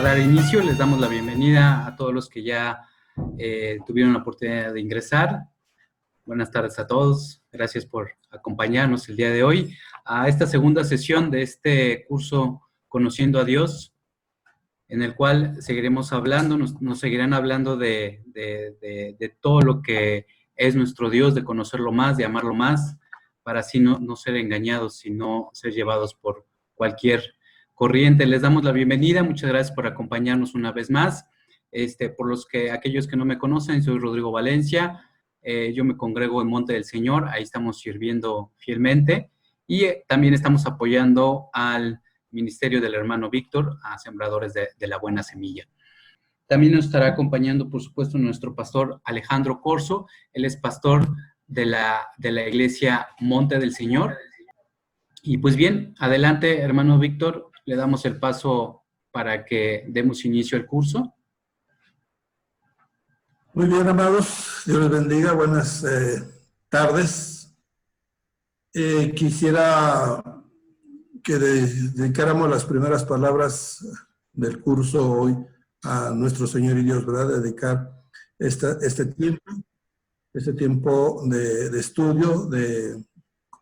dar inicio, les damos la bienvenida a todos los que ya tuvieron la oportunidad de ingresar. Buenas tardes a todos. Gracias por acompañarnos el día de hoy a esta segunda sesión de este curso Conociendo a Dios, en el cual seguiremos hablando, nos seguirán hablando de todo lo que es nuestro Dios, de conocerlo más, de amarlo más, para así no ser engañados, sino ser llevados por cualquier corriente. Les damos la bienvenida, muchas gracias por acompañarnos una vez más. Aquellos que no me conocen, soy Rodrigo Valencia, yo me congrego en Monte del Señor, ahí estamos sirviendo fielmente, y también estamos apoyando al ministerio del hermano Víctor, a Sembradores de la Buena Semilla. También nos estará acompañando, por supuesto, nuestro pastor Alejandro Corzo. Él es pastor de la iglesia Monte del Señor. Y pues bien, adelante, hermano Víctor, le damos el paso para que demos inicio al curso. Muy bien, amados, Dios les bendiga, buenas tardes. Quisiera que dedicáramos las primeras palabras del curso hoy a nuestro Señor y Dios, ¿verdad? Dedicar este tiempo de estudio, de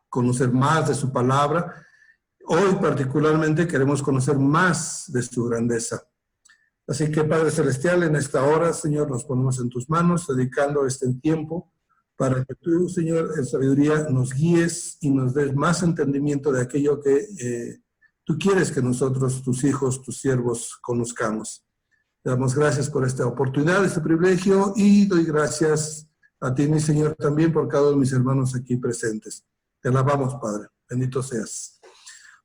conocer más de su palabra. Hoy particularmente queremos conocer más de su grandeza. Así que, Padre Celestial, en esta hora, Señor, nos ponemos en tus manos, dedicando este tiempo para que tú, Señor, en sabiduría nos guíes y nos des más entendimiento de aquello que tú quieres que nosotros, tus hijos, tus siervos, conozcamos. Te damos gracias por esta oportunidad, este privilegio, y doy gracias a ti, mi Señor, también por cada uno de mis hermanos aquí presentes. Te alabamos, Padre. Bendito seas.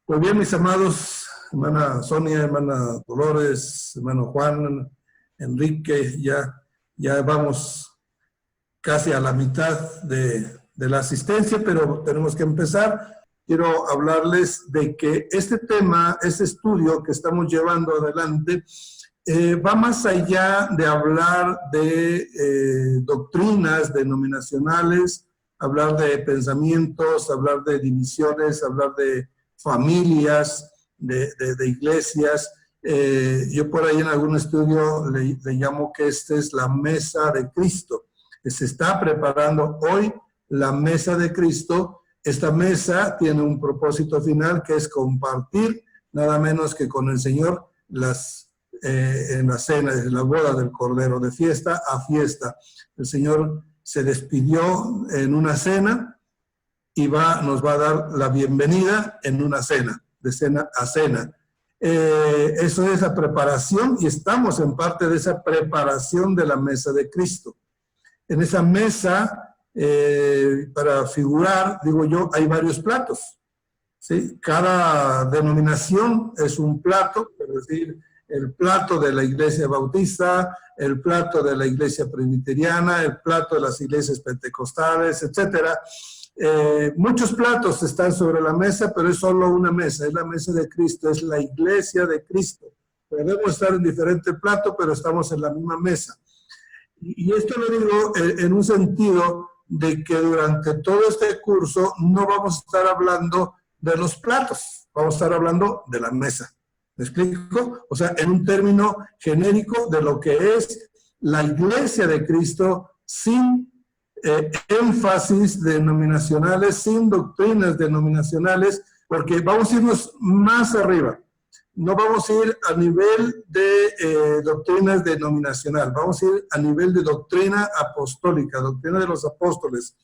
Pues bien, mis amados, hermana Sonia, hermana Dolores, hermano Juan, Enrique, ya vamos casi a la mitad de la asistencia, pero tenemos que empezar. Quiero hablarles de que este tema, este estudio que estamos llevando adelante, va más allá de hablar de doctrinas denominacionales, hablar de pensamientos, hablar de divisiones, hablar de familias, de iglesias. Yo por ahí en algún estudio le llamo que esta es la mesa de Cristo. Se está preparando hoy la mesa de Cristo. Esta mesa tiene un propósito final, que es compartir nada menos que con el Señor en la cena, de la boda del Cordero, de fiesta a fiesta. El Señor se despidió en una cena y nos va a dar la bienvenida en una cena, de cena a cena. Eso es la preparación, y estamos en parte de esa preparación de la mesa de Cristo. En esa mesa, para figurar, digo yo, hay varios platos, ¿sí? Cada denominación es un plato, es decir, el plato de la iglesia bautista, el plato de la iglesia presbiteriana, el plato de las iglesias pentecostales, etcétera. Muchos platos están sobre la mesa, pero es solo una mesa, es la mesa de Cristo, es la iglesia de Cristo. Podemos estar en diferentes platos, pero estamos en la misma mesa. Y esto lo digo en un sentido de que durante todo este curso no vamos a estar hablando de los platos, vamos a estar hablando de la mesa. ¿Me explico? O sea, en un término genérico de lo que es la iglesia de Cristo, sin énfasis denominacionales, sin doctrinas denominacionales, porque vamos a irnos más arriba. No vamos a ir a nivel de doctrinas denominacional, vamos a ir a nivel de doctrina apostólica, doctrina de los apóstoles,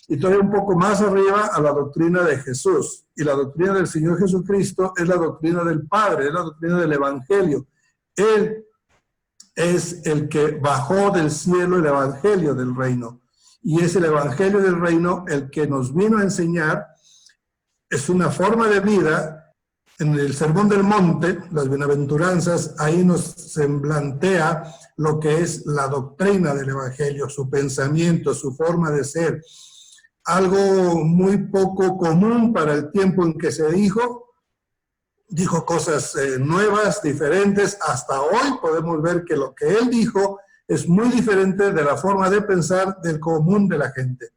y todavía un poco más arriba a la doctrina de Jesús. Y la doctrina del Señor Jesucristo es la doctrina del Padre, es la doctrina del Evangelio. Él es el que bajó del cielo el Evangelio del reino. Y es el Evangelio del reino el que nos vino a enseñar. Es una forma de vida. En el Sermón del Monte, las bienaventuranzas, ahí nos semblantea lo que es la doctrina del Evangelio, su pensamiento, su forma de ser. Algo muy poco común para el tiempo en que se dijo cosas nuevas, diferentes. Hasta hoy podemos ver que lo que él dijo es muy diferente de la forma de pensar del común de la gente.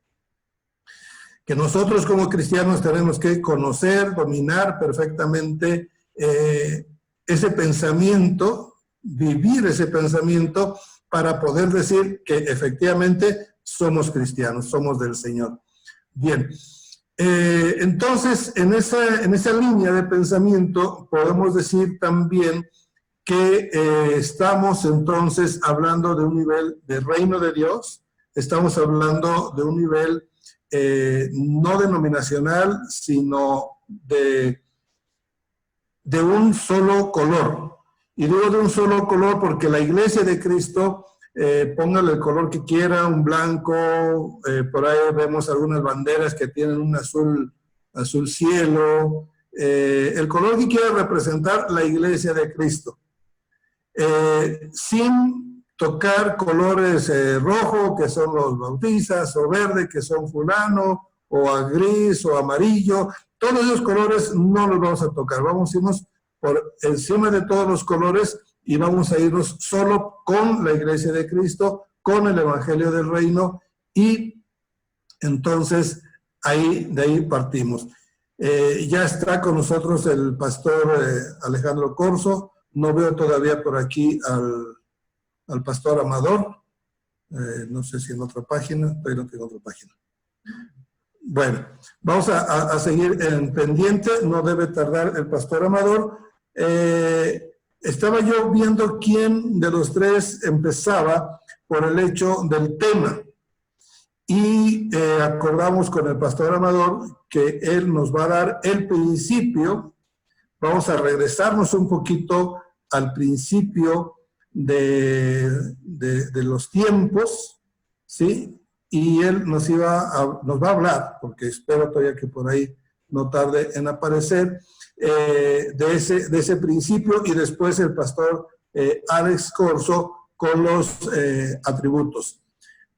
Que nosotros como cristianos tenemos que conocer, dominar perfectamente ese pensamiento vivir ese pensamiento para poder decir que efectivamente somos cristianos, somos del Señor. Bien, entonces en esa línea de pensamiento podemos decir también que estamos entonces hablando de un nivel de reino de Dios, estamos hablando de un nivel no denominacional, sino de un solo color. Y digo de un solo color porque la Iglesia de Cristo, póngale el color que quiera, un blanco, por ahí vemos algunas banderas que tienen un azul cielo, el color que quiera representar la Iglesia de Cristo. Sin tocar colores rojo, que son los bautistas, o verde, que son fulano, o a gris, o amarillo. Todos esos colores no los vamos a tocar. Vamos a irnos por encima de todos los colores y vamos a irnos solo con la Iglesia de Cristo, con el Evangelio del Reino, y entonces de ahí partimos. Ya está con nosotros el pastor Alejandro Corzo. No veo todavía por aquí al pastor Amador. No sé si en otra página, pero no tengo otra página. Bueno, vamos a seguir en pendiente. No debe tardar el pastor Amador. Estaba yo viendo quién de los tres empezaba por el hecho del tema. Y acordamos con el pastor Amador que él nos va a dar el principio. Vamos a regresarnos un poquito al principio de los tiempos, ¿sí? Y él nos va a hablar, porque espero todavía que por ahí no tarde en aparecer, de ese principio, y después el pastor Alex Corzo con los atributos.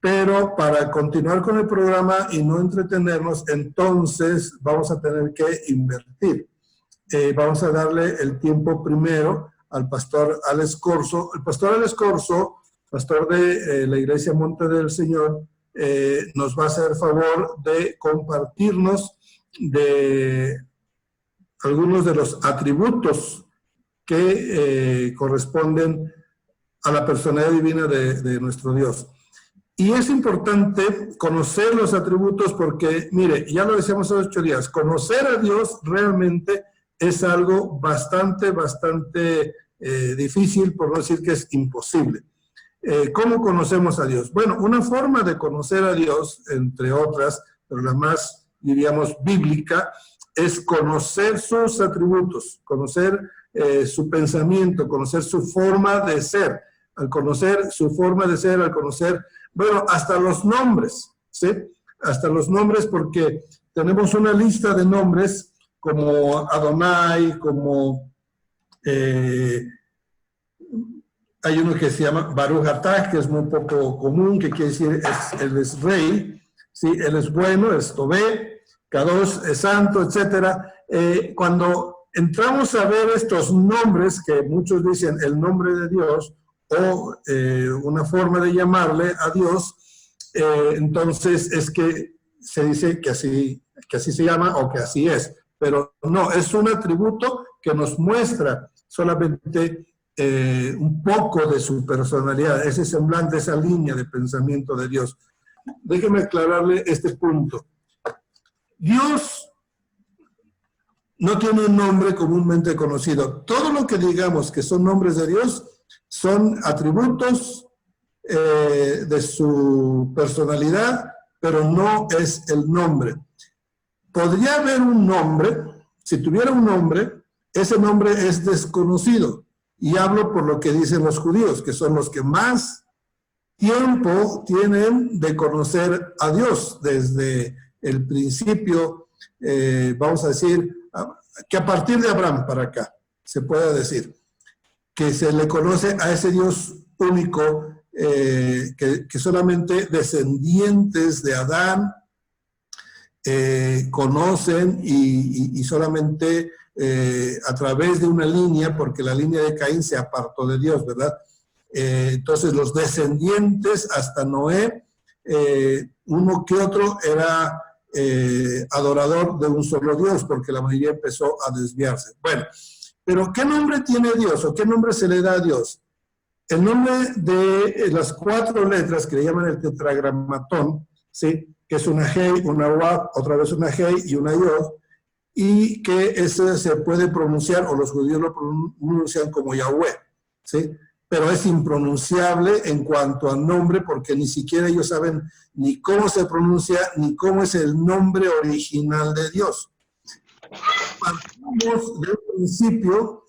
Pero para continuar con el programa y no entretenernos, entonces vamos a tener que invertir. Vamos a darle el tiempo primero al pastor Alex Corzo. El pastor Alex Corzo, pastor de la Iglesia Monte del Señor, nos va a hacer favor de compartirnos de algunos de los atributos que corresponden a la personalidad divina de nuestro Dios. Y es importante conocer los atributos porque, mire, ya lo decíamos hace 8 días, conocer a Dios realmente es algo bastante difícil, por no decir que es imposible. ¿Cómo conocemos a Dios? Bueno, una forma de conocer a Dios, entre otras, pero la más, diríamos, bíblica, es conocer sus atributos, conocer su pensamiento, conocer su forma de ser. Al conocer su forma de ser, al conocer, bueno, hasta los nombres, ¿sí? Hasta los nombres, porque tenemos una lista de nombres como Adonai, como hay uno que se llama Baruch Atah, que es muy poco común, que quiere decir él es rey, ¿sí? Él es bueno, es Tobé, Kadosh es santo, etc. Cuando entramos a ver estos nombres, que muchos dicen el nombre de Dios, o una forma de llamarle a Dios, entonces es que se dice que así se llama o que así es. Pero no, es un atributo que nos muestra solamente un poco de su personalidad, ese semblante, esa línea de pensamiento de Dios. Déjeme aclararle este punto. Dios no tiene un nombre comúnmente conocido. Todo lo que digamos que son nombres de Dios son atributos de su personalidad, pero no es el nombre. Podría haber un nombre, si tuviera un nombre, ese nombre es desconocido. Y hablo por lo que dicen los judíos, que son los que más tiempo tienen de conocer a Dios desde el principio, vamos a decir, que a partir de Abraham para acá, se puede decir, que se le conoce a ese Dios único, que solamente descendientes de Adán conocen y solamente a través de una línea, porque la línea de Caín se apartó de Dios, ¿verdad? Entonces los descendientes hasta Noé, uno que otro era adorador de un solo Dios, porque la mayoría empezó a desviarse. Bueno, pero ¿qué nombre tiene Dios o qué nombre se le da a Dios? El nombre de las 4 letras que le llaman el tetragramatón, ¿sí? Que es una Hei, una Waf, otra vez una Hei y una Yod, y que ese se puede pronunciar, o los judíos lo pronuncian como Yahweh, ¿sí? Pero es impronunciable en cuanto al nombre, porque ni siquiera ellos saben ni cómo se pronuncia, ni cómo es el nombre original de Dios. Partimos del principio,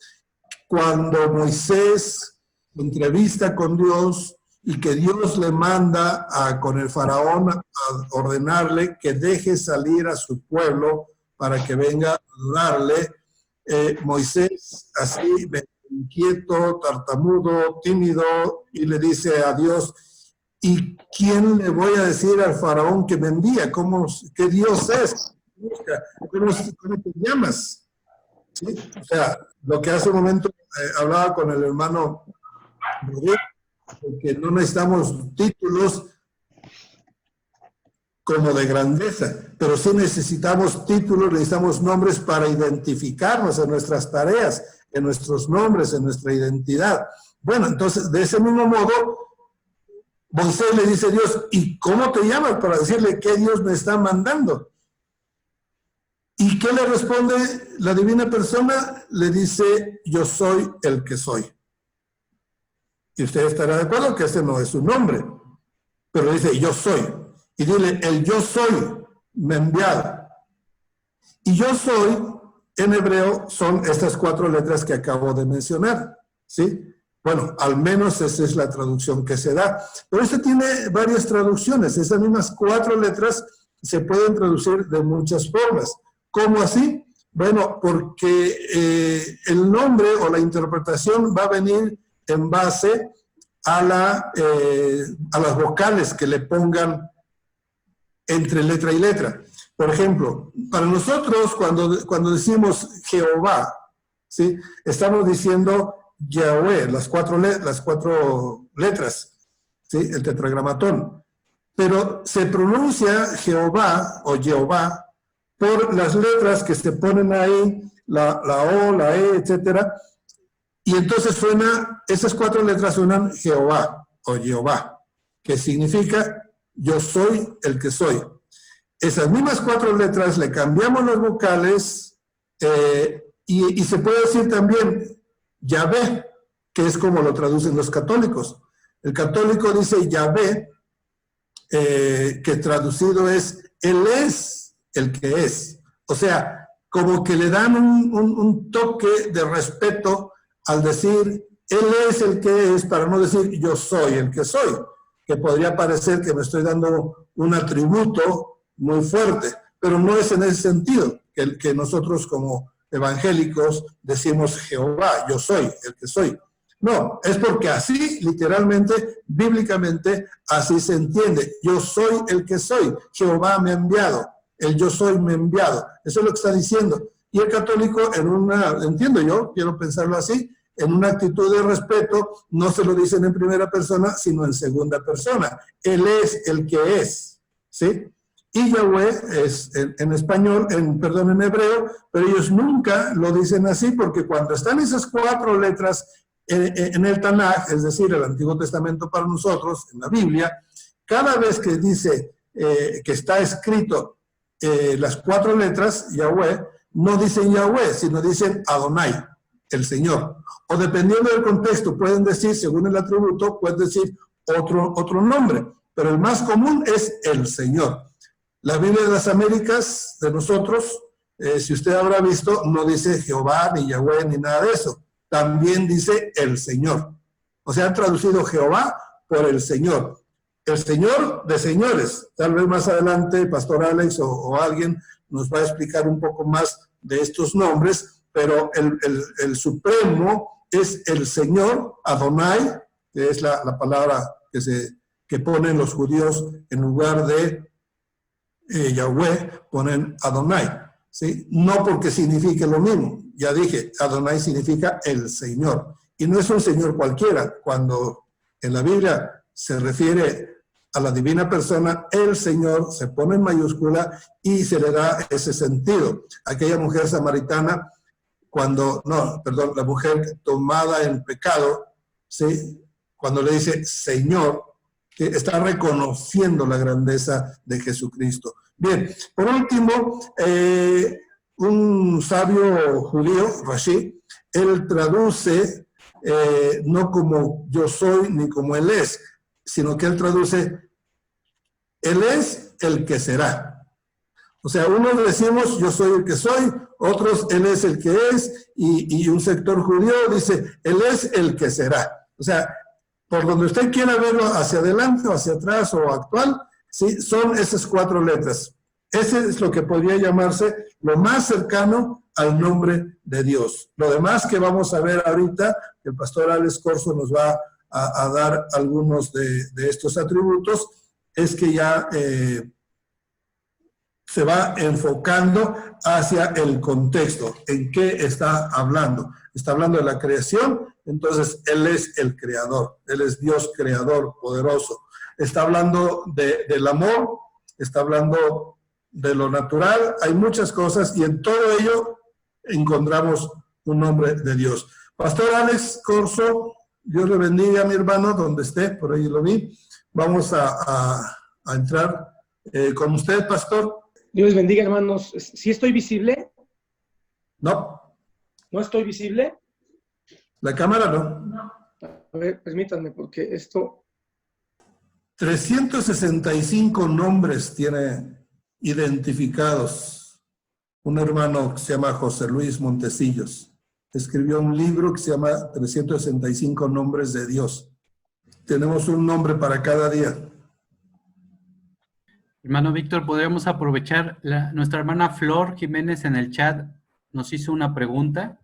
cuando Moisés entrevista con Dios y que Dios le manda con el faraón a ordenarle que deje salir a su pueblo para que venga a adorarle. Moisés, así inquieto, tartamudo, tímido, y le dice a Dios: ¿y quién le voy a decir al faraón que me envía? ¿Qué Dios es? ¿Cómo te llamas? ¿Sí? O sea, lo que hace un momento hablaba con el hermano Rodríguez, que no necesitamos títulos como de grandeza, pero sí necesitamos títulos, necesitamos nombres para identificarnos en nuestras tareas, en nuestros nombres, en nuestra identidad. Bueno, entonces, de ese mismo modo, Moisés le dice a Dios: ¿y cómo te llamas? Para decirle qué Dios me está mandando. ¿Y qué le responde la divina persona? Le dice: yo soy el que soy. Y usted estará de acuerdo que ese no es su nombre, pero dice: yo soy. Y dile: el yo soy me ha enviado. Y yo soy, en hebreo, son estas 4 letras que acabo de mencionar, ¿sí? Bueno, al menos esa es la traducción que se da. Pero esto tiene varias traducciones. Esas mismas 4 letras se pueden traducir de muchas formas. ¿Cómo así? Bueno, porque el nombre o la interpretación va a venir en base a las vocales que le pongan entre letra y letra. Por ejemplo, para nosotros, cuando decimos Jehová, ¿sí? Estamos diciendo Yahweh, las 4 letras, ¿sí? El tetragramatón. Pero se pronuncia Jehová o Jehová por las letras que se ponen ahí, la O, la E, etcétera, y entonces esas 4 letras suenan Jehová o Jehová, que significa yo soy el que soy. Esas mismas 4 letras le cambiamos las vocales y se puede decir también Yahvé, que es como lo traducen los católicos. El católico dice Yahvé, que traducido es Él es el que es. O sea, como que le dan un toque de respeto al decir Él es el que es, para no decir yo soy el que soy, que podría parecer que me estoy dando un atributo muy fuerte, pero no es en ese sentido que nosotros como evangélicos decimos Jehová, yo soy el que soy. No, es porque así, literalmente, bíblicamente, así se entiende. Yo soy el que soy, Jehová me ha enviado. El yo soy me ha enviado. Eso es lo que está diciendo. Y el católico, entiendo yo, quiero pensarlo así, en una actitud de respeto, no se lo dicen en primera persona, sino en segunda persona. Él es el que es, ¿sí? Y Yahweh es en español, en hebreo, pero ellos nunca lo dicen así, porque cuando están esas 4 letras en el Tanaj, es decir, el Antiguo Testamento para nosotros, en la Biblia, cada vez que dice que está escrito las 4 letras, Yahweh, no dicen Yahweh, sino dicen Adonai, el Señor. O dependiendo del contexto, pueden decir, según el atributo, pueden decir otro nombre, pero el más común es el Señor. La Biblia de las Américas, de nosotros, si usted habrá visto, no dice Jehová, ni Yahweh, ni nada de eso. También dice el Señor. O sea, han traducido Jehová por el Señor. El Señor de señores. Tal vez más adelante el pastor Alex o alguien nos va a explicar un poco más de estos nombres, pero el supremo es el Señor, Adonai, que es la palabra que ponen los judíos en lugar de Yahweh, ponen Adonai, ¿sí? No porque signifique lo mismo. Ya dije, Adonai significa el Señor. Y no es un Señor cualquiera. Cuando en la Biblia se refiere a la divina persona, el Señor se pone en mayúscula y se le da ese sentido. Aquella mujer samaritana, la mujer tomada en pecado, ¿sí? cuando le dice Señor, que está reconociendo la grandeza de Jesucristo. Bien, por último, un sabio judío, Rashi, él traduce no como yo soy ni como él es, sino que él traduce, él es el que será. O sea, unos decimos yo soy el que soy, otros él es el que es, y un sector judío dice él es el que será. O sea, por donde usted quiera verlo, hacia adelante o hacia atrás o actual, ¿sí? Son esas 4 letras. Ese es lo que podría llamarse lo más cercano al nombre de Dios. Lo demás que vamos a ver ahorita, que el pastor Alex Corso nos va a dar algunos de estos atributos, es que ya se va enfocando hacia el contexto, en qué está hablando. Está hablando de la creación, entonces Él es el creador, Él es Dios creador, poderoso. Está hablando del amor, está hablando de lo natural, hay muchas cosas y en todo ello encontramos un nombre de Dios. Pastor Alex Corso, Dios le bendiga, mi hermano, donde esté, por ahí lo vi. Vamos a entrar con usted, pastor. Dios les bendiga, hermanos. ¿Sí estoy visible? No. ¿No estoy visible? La cámara no. A ver, permítanme, porque esto... 365 nombres tiene identificados. Un hermano que se llama José Luis Montecillos escribió un libro que se llama 365 nombres de Dios. Tenemos un nombre para cada día. Hermano Víctor, podríamos aprovechar, nuestra hermana Flor Jiménez en el chat nos hizo una pregunta.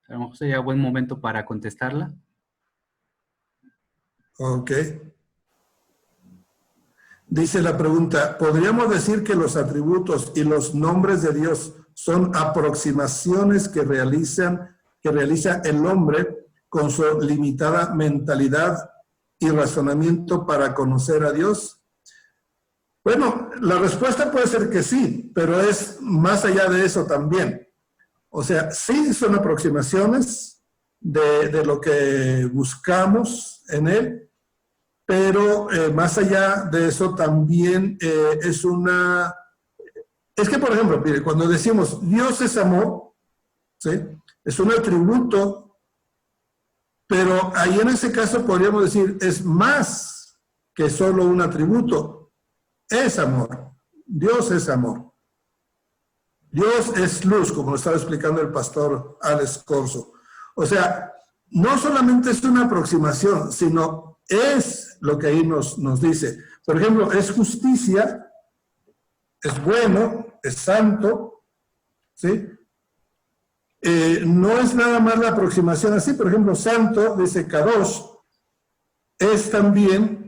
A lo mejor sería buen momento para contestarla. Ok. Dice la pregunta, ¿podríamos decir que los atributos y los nombres de Dios son aproximaciones que realiza el hombre con su limitada mentalidad y razonamiento para conocer a Dios? Bueno, la respuesta puede ser que sí, pero es más allá de eso también. O sea, sí son aproximaciones de lo que buscamos en Él, pero más allá de eso también es una... Es que, por ejemplo, mire, cuando decimos Dios es amor, ¿sí? Es un atributo, pero ahí en ese caso podríamos decir es más que solo un atributo. Es amor. Dios es amor. Dios es luz, como lo estaba explicando el pastor Alex Corso. O sea, no solamente es una aproximación, sino es lo que ahí nos dice. Por ejemplo, es justicia, es bueno, es santo, ¿sí? No es nada más la aproximación así. Por ejemplo, santo, dice Kadosh, es también...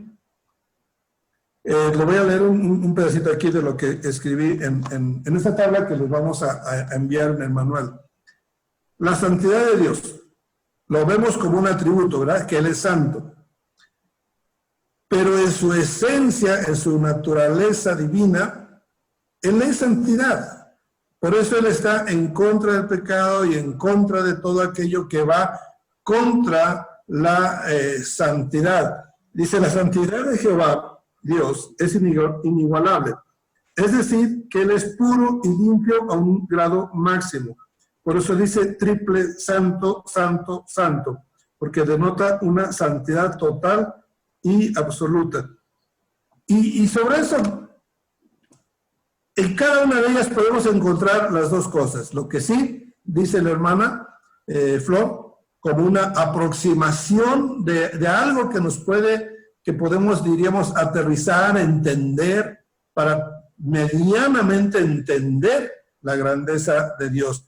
le voy a leer un pedacito aquí de lo que escribí en esta tabla que les vamos a enviar en el manual. La santidad de Dios lo vemos como un atributo, ¿verdad? Que Él es santo. Pero en su esencia, en su naturaleza divina, Él es santidad. Por eso Él está en contra del pecado y en contra de todo aquello que va contra la santidad. Dice, la santidad de Jehová, Dios, es inigualable. Es decir, que Él es puro y limpio a un grado máximo. Por eso dice triple santo, santo, santo, porque denota una santidad total y absoluta. Y sobre eso, en cada una de ellas podemos encontrar las dos cosas. Lo que sí, dice la hermana Flor, como una aproximación de algo que nos puede... que podemos, diríamos, aterrizar, entender, para medianamente entender la grandeza de Dios.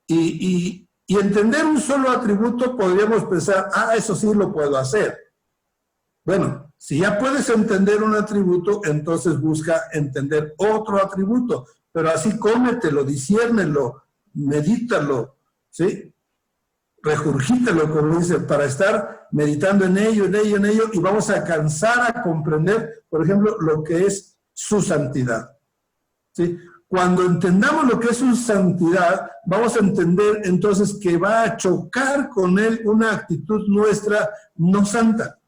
Y entender un solo atributo, podríamos pensar, eso sí lo puedo hacer. Bueno, si ya puedes entender un atributo, entonces busca entender otro atributo, pero así cómetelo, disciérnelo, medítalo, ¿sí? Regurgítalo, como dice, para estar meditando en ello, y vamos a alcanzar a comprender, por ejemplo, lo que es su santidad. ¿Sí? Cuando entendamos lo que es su santidad, vamos a entender entonces que va a chocar con Él una actitud nuestra no santa.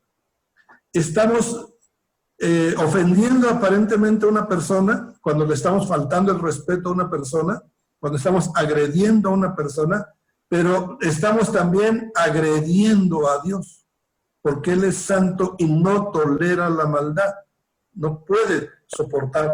estamos ofendiendo aparentemente a una persona, cuando le estamos faltando el respeto a una persona, cuando estamos agrediendo a una persona, pero estamos también agrediendo a Dios, porque Él es santo y no tolera la maldad, no puede soportar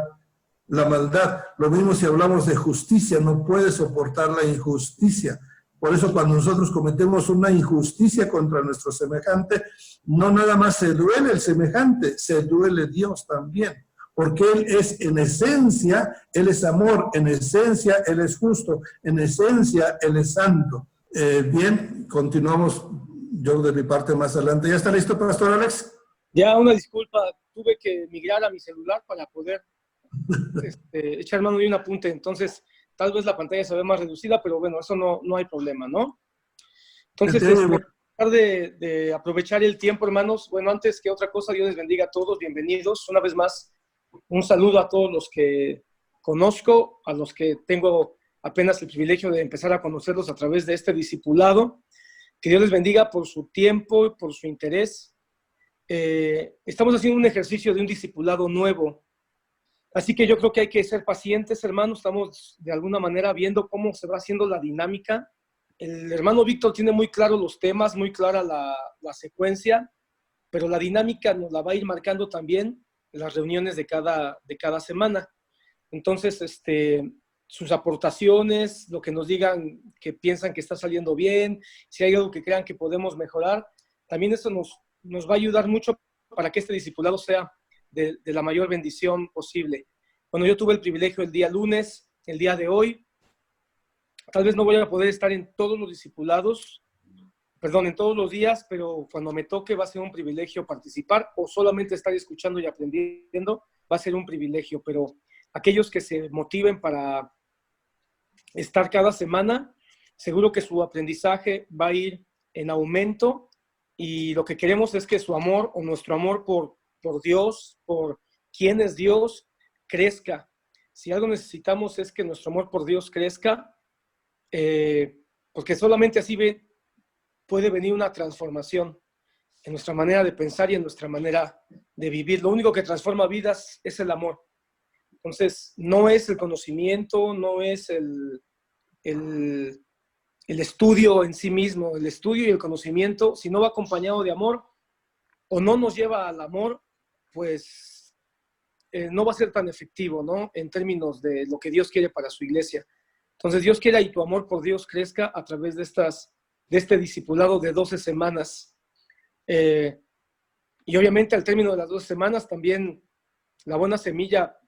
la maldad. Lo mismo si hablamos de justicia, no puede soportar la injusticia. Por eso cuando nosotros cometemos una injusticia contra nuestro semejante, no nada más se duele el semejante, se duele Dios también. Porque Él es en esencia, Él es amor, en esencia Él es justo, en esencia Él es santo. Bien, continuamos yo de mi parte más adelante. ¿Ya está listo, Pastor Alex? Ya, una disculpa, tuve que migrar a mi celular para poder echar mano de un apunte, entonces tal vez la pantalla se ve más reducida, pero bueno, eso no hay problema, ¿no? Entonces, tratar de aprovechar el tiempo, hermanos. Bueno, antes que otra cosa, Dios les bendiga a todos, bienvenidos. Una vez más, un saludo a todos los que conozco, a los que tengo apenas el privilegio de empezar a conocerlos a través de este discipulado. Que Dios les bendiga por su tiempo y por su interés. Estamos haciendo un ejercicio de un discipulado nuevo. Así que yo creo que hay que ser pacientes, hermanos. Estamos de alguna manera viendo cómo se va haciendo la dinámica. El hermano Víctor tiene muy claros los temas, muy clara la secuencia, pero la dinámica nos la va a ir marcando también en las reuniones de cada semana. Entonces, sus aportaciones, lo que nos digan que piensan que está saliendo bien, si hay algo que crean que podemos mejorar, también eso nos va a ayudar mucho para que este discipulado sea de la mayor bendición posible. Bueno, yo tuve el privilegio el día lunes, el día de hoy, tal vez no voy a poder estar en todos los discipulados, en todos los días, pero cuando me toque va a ser un privilegio participar, o solamente estar escuchando y aprendiendo va a ser un privilegio, pero aquellos que se motiven para estar cada semana, seguro que su aprendizaje va a ir en aumento, y lo que queremos es que su amor o nuestro amor por Dios, por quién es Dios, crezca. Si algo necesitamos es que nuestro amor por Dios crezca, porque solamente así puede venir una transformación en nuestra manera de pensar y en nuestra manera de vivir. Lo único que transforma vidas es el amor. Entonces, no es el conocimiento, no es el estudio en sí mismo. El estudio y el conocimiento, si no va acompañado de amor o no nos lleva al amor, pues no va a ser tan efectivo, ¿no? En términos de lo que Dios quiere para su iglesia. Entonces, Dios quiera y tu amor por Dios crezca a través de este discipulado de 12 semanas. Y obviamente al término de las 12 semanas también la buena semilla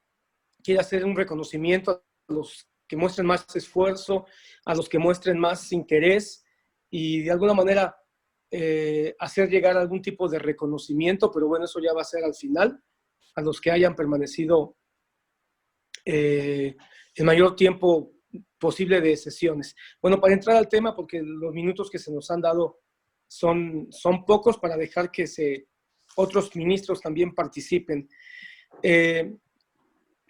quiere hacer un reconocimiento a los que muestren más esfuerzo, a los que muestren más interés, y de alguna manera hacer llegar algún tipo de reconocimiento, pero bueno, eso ya va a ser al final, a los que hayan permanecido el mayor tiempo posible de sesiones. Bueno, para entrar al tema, porque los minutos que se nos han dado son pocos para dejar que otros ministros también participen.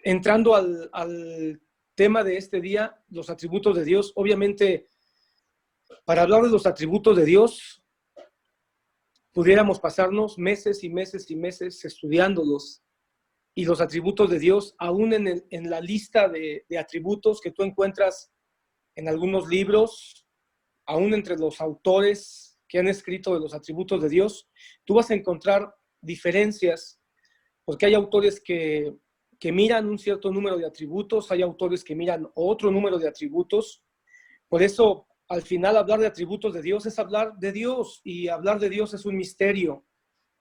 Entrando al tema de este día, los atributos de Dios. Obviamente, para hablar de los atributos de Dios, pudiéramos pasarnos meses y meses y meses estudiándolos. Y los atributos de Dios, aún en la lista de atributos que tú encuentras en algunos libros, aún entre los autores que han escrito de los atributos de Dios, tú vas a encontrar diferencias, porque hay autores que miran un cierto número de atributos, hay autores que miran otro número de atributos. Por eso, al final, hablar de atributos de Dios es hablar de Dios, y hablar de Dios es un misterio.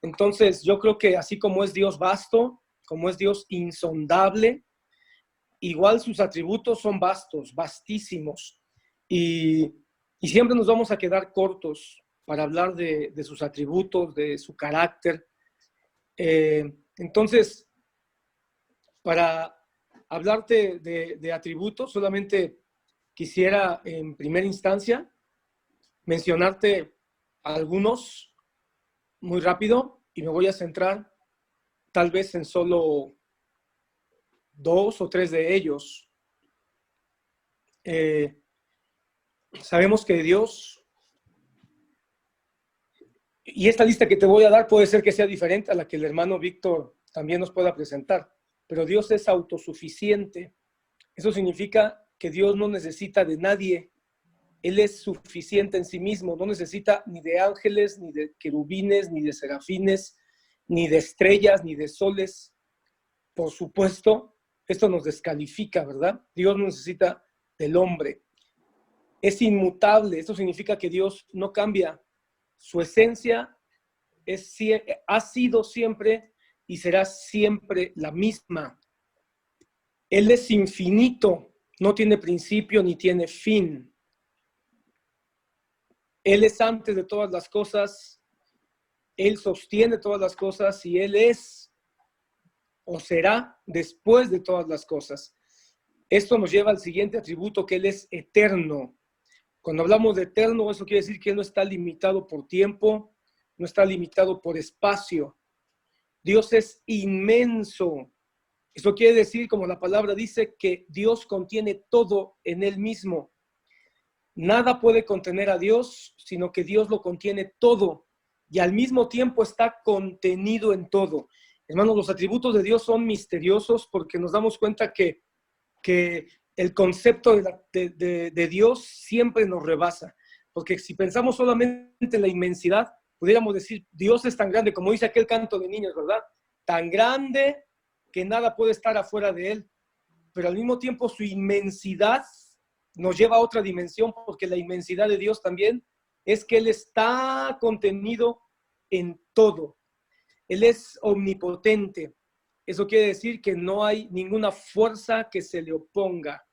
Entonces, yo creo que así como es Dios vasto, como es Dios insondable, igual sus atributos son vastos, vastísimos, y siempre nos vamos a quedar cortos para hablar de sus atributos, de su carácter. Entonces, para hablarte de atributos, solamente quisiera en primera instancia mencionarte algunos muy rápido, y me voy a centrar tal vez en solo 2 o 3 de ellos. Sabemos que Dios Y esta lista que te voy a dar puede ser que sea diferente a la que el hermano Víctor también nos pueda presentar, pero Dios es autosuficiente. Eso significa que Dios no necesita de nadie. Él es suficiente en sí mismo, no necesita ni de ángeles, ni de querubines, ni de serafines, ni de estrellas, ni de soles. Por supuesto, esto nos descalifica, ¿verdad? Dios no necesita del hombre. Es inmutable, esto significa que Dios no cambia. Su esencia ha sido siempre y será siempre la misma. Él es infinito, no tiene principio ni tiene fin. Él es antes de todas las cosas, Él sostiene todas las cosas y Él es o será después de todas las cosas. Esto nos lleva al siguiente atributo, que Él es eterno. Cuando hablamos de eterno, eso quiere decir que Él no está limitado por tiempo, no está limitado por espacio. Dios es inmenso. Eso quiere decir, como la palabra dice, que Dios contiene todo en Él mismo. Nada puede contener a Dios, sino que Dios lo contiene todo y al mismo tiempo está contenido en todo. Hermanos, los atributos de Dios son misteriosos porque nos damos cuenta que el concepto de Dios siempre nos rebasa. Porque si pensamos solamente en la inmensidad, pudiéramos decir, Dios es tan grande, como dice aquel canto de niños, ¿verdad? Tan grande que nada puede estar afuera de Él. Pero al mismo tiempo su inmensidad nos lleva a otra dimensión, porque la inmensidad de Dios también es que Él está contenido en todo. Él es omnipotente. Eso quiere decir que no hay ninguna fuerza que se le oponga.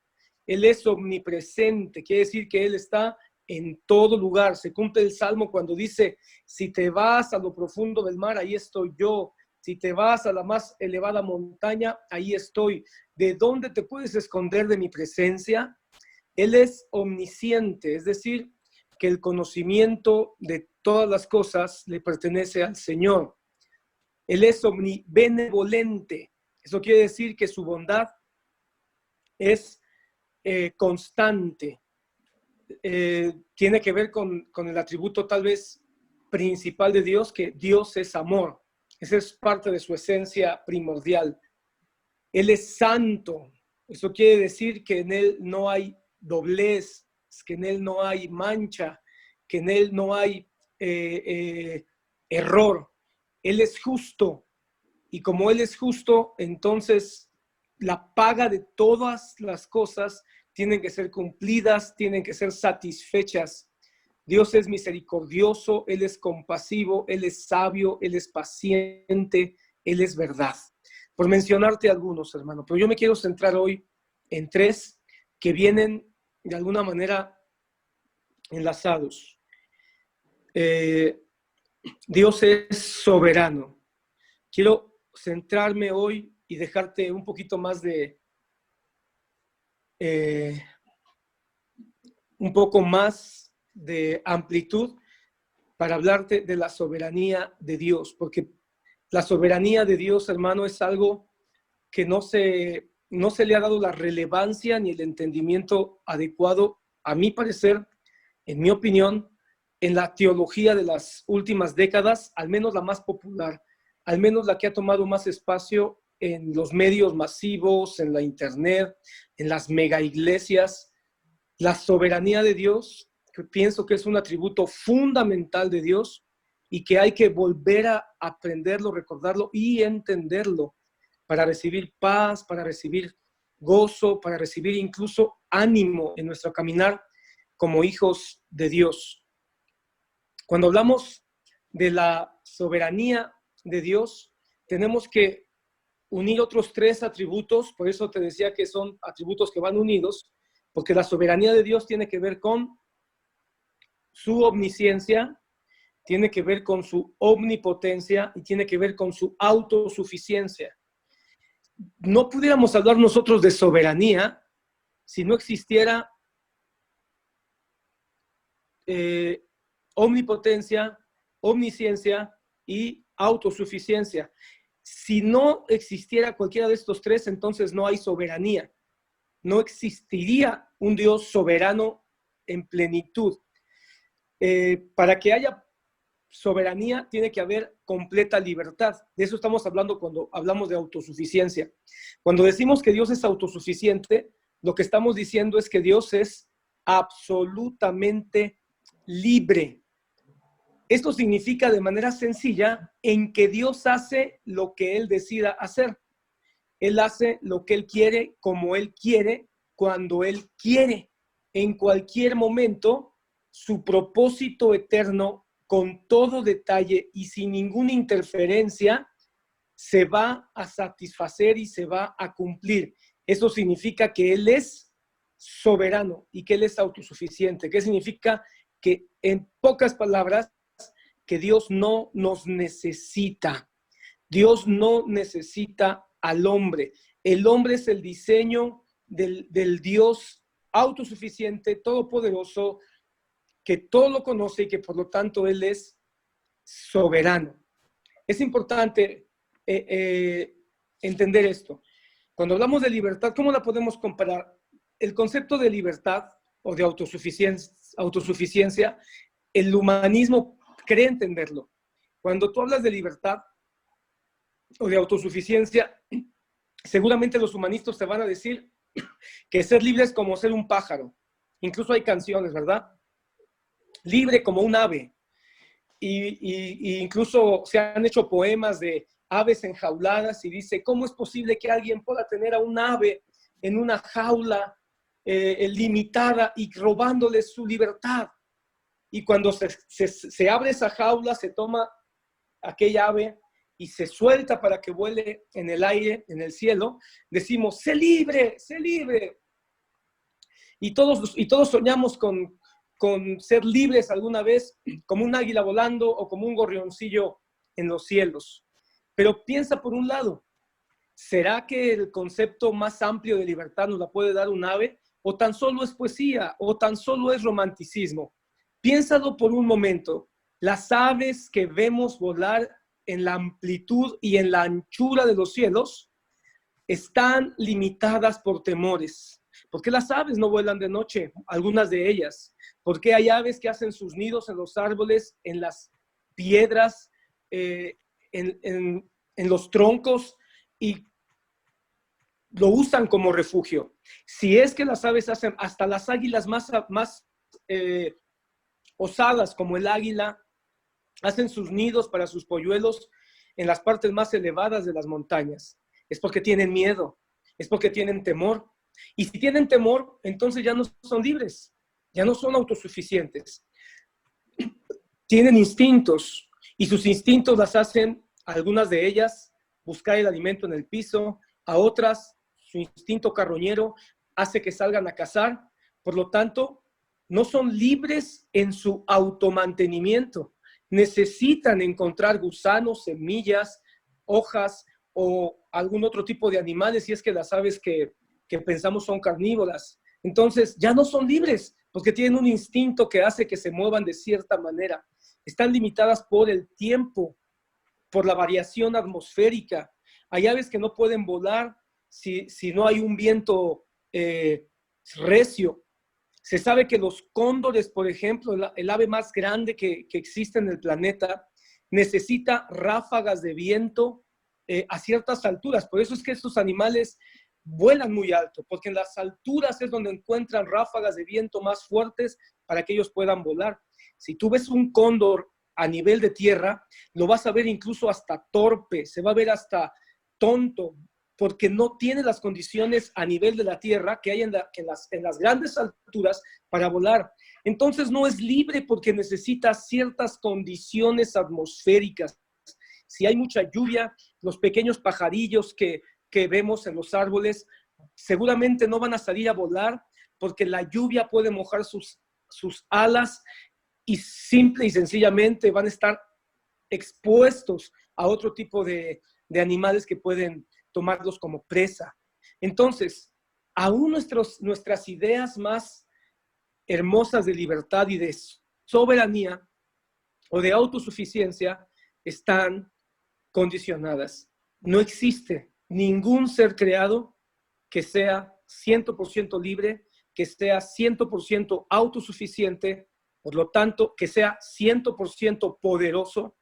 Él es omnipresente, quiere decir que Él está en todo lugar. Se cumple el Salmo cuando dice, si te vas a lo profundo del mar, ahí estoy yo. Si te vas a la más elevada montaña, ahí estoy. ¿De dónde te puedes esconder de mi presencia? Él es omnisciente, es decir, que el conocimiento de todas las cosas le pertenece al Señor. Él es omnibenevolente. Eso quiere decir que su bondad es constante. Tiene que ver con el atributo tal vez principal de Dios, que Dios es amor. Esa es parte de su esencia primordial. Él es santo. Eso quiere decir que en Él no hay doblez, que en Él no hay mancha, que en Él no hay error. Él es justo. Y como Él es justo, entonces la paga de todas las cosas tienen que ser cumplidas, tienen que ser satisfechas. Dios es misericordioso, Él es compasivo, Él es sabio, Él es paciente, Él es verdad. Por mencionarte algunos, hermano, pero yo me quiero centrar hoy en tres que vienen de alguna manera enlazados. Dios es soberano. Quiero centrarme hoy y dejarte un poquito más de un poco más de amplitud para hablarte de la soberanía de Dios, porque la soberanía de Dios, hermano, es algo que no se le ha dado la relevancia ni el entendimiento adecuado, a mi parecer, en mi opinión, en la teología de las últimas décadas, al menos la más popular, al menos la que ha tomado más espacio en los medios masivos, en la internet, en las mega iglesias. La soberanía de Dios, que pienso que es un atributo fundamental de Dios y que hay que volver a aprenderlo, recordarlo y entenderlo para recibir paz, para recibir gozo, para recibir incluso ánimo en nuestro caminar como hijos de Dios. Cuando hablamos de la soberanía de Dios, tenemos que unir otros tres atributos, por eso te decía que son atributos que van unidos, porque la soberanía de Dios tiene que ver con su omnisciencia, tiene que ver con su omnipotencia y tiene que ver con su autosuficiencia. No pudiéramos hablar nosotros de soberanía si no existiera omnipotencia, omnisciencia y autosuficiencia. Si no existiera cualquiera de estos tres, entonces no hay soberanía. No existiría un Dios soberano en plenitud. Para que haya soberanía, tiene que haber completa libertad. De eso estamos hablando cuando hablamos de autosuficiencia. Cuando decimos que Dios es autosuficiente, lo que estamos diciendo es que Dios es absolutamente libre. Esto significa de manera sencilla en que Dios hace lo que Él decida hacer. Él hace lo que Él quiere, como Él quiere, cuando Él quiere. En cualquier momento, su propósito eterno, con todo detalle y sin ninguna interferencia, se va a satisfacer y se va a cumplir. Eso significa que Él es soberano y que Él es autosuficiente. ¿Qué significa? Que en pocas palabras, que Dios no nos necesita. Dios no necesita al hombre. El hombre es el diseño del Dios autosuficiente, todopoderoso, que todo lo conoce y que por lo tanto Él es soberano. Es importante entender esto. Cuando hablamos de libertad, ¿cómo la podemos comparar? El concepto de libertad o de autosuficiencia, el humanismo cree entenderlo. Cuando tú hablas de libertad o de autosuficiencia, seguramente los humanistas te van a decir que ser libre es como ser un pájaro. Incluso hay canciones, ¿verdad? Libre como un ave. Y incluso se han hecho poemas de aves enjauladas y dice, ¿cómo es posible que alguien pueda tener a un ave en una jaula limitada y robándole su libertad? Y cuando se abre esa jaula, se toma aquella ave y se suelta para que vuele en el aire, en el cielo, decimos, ¡sé libre, sé libre! Y todos soñamos con ser libres alguna vez, como un águila volando o como un gorrioncillo en los cielos. Pero piensa por un lado, ¿será que el concepto más amplio de libertad nos la puede dar un ave? ¿O tan solo es poesía? ¿O tan solo es romanticismo? Piénsalo por un momento. Las aves que vemos volar en la amplitud y en la anchura de los cielos están limitadas por temores. ¿Por qué las aves no vuelan de noche? Algunas de ellas. ¿Por qué hay aves que hacen sus nidos en los árboles, en las piedras, en los troncos y lo usan como refugio? Si es que las aves hacen, hasta las águilas más osadas como el águila, hacen sus nidos para sus polluelos en las partes más elevadas de las montañas. Es porque tienen miedo, es porque tienen temor. Y si tienen temor, entonces ya no son libres, ya no son autosuficientes. Tienen instintos y sus instintos las hacen, algunas de ellas, buscar el alimento en el piso, a otras, su instinto carroñero hace que salgan a cazar. Por lo tanto, no son libres en su automantenimiento. Necesitan encontrar gusanos, semillas, hojas o algún otro tipo de animales, si es que las aves que pensamos son carnívoras. Entonces, ya no son libres, porque tienen un instinto que hace que se muevan de cierta manera. Están limitadas por el tiempo, por la variación atmosférica. Hay aves que no pueden volar si no hay un viento recio. Se sabe que los cóndores, por ejemplo, el ave más grande que existe en el planeta, necesita ráfagas de viento a ciertas alturas. Por eso es que estos animales vuelan muy alto, porque en las alturas es donde encuentran ráfagas de viento más fuertes para que ellos puedan volar. Si tú ves un cóndor a nivel de tierra, lo vas a ver incluso hasta torpe, se va a ver hasta tonto, porque no tiene las condiciones a nivel de la tierra que hay en las grandes alturas para volar. Entonces no es libre porque necesita ciertas condiciones atmosféricas. Si hay mucha lluvia, los pequeños pajarillos que vemos en los árboles seguramente no van a salir a volar porque la lluvia puede mojar sus alas y simple y sencillamente van a estar expuestos a otro tipo de animales que pueden tomarlos como presa. Entonces, aún nuestras ideas más hermosas de libertad y de soberanía o de autosuficiencia están condicionadas. No existe ningún ser creado que sea 100% libre, que sea 100% autosuficiente Por lo tanto, que sea 100% poderoso,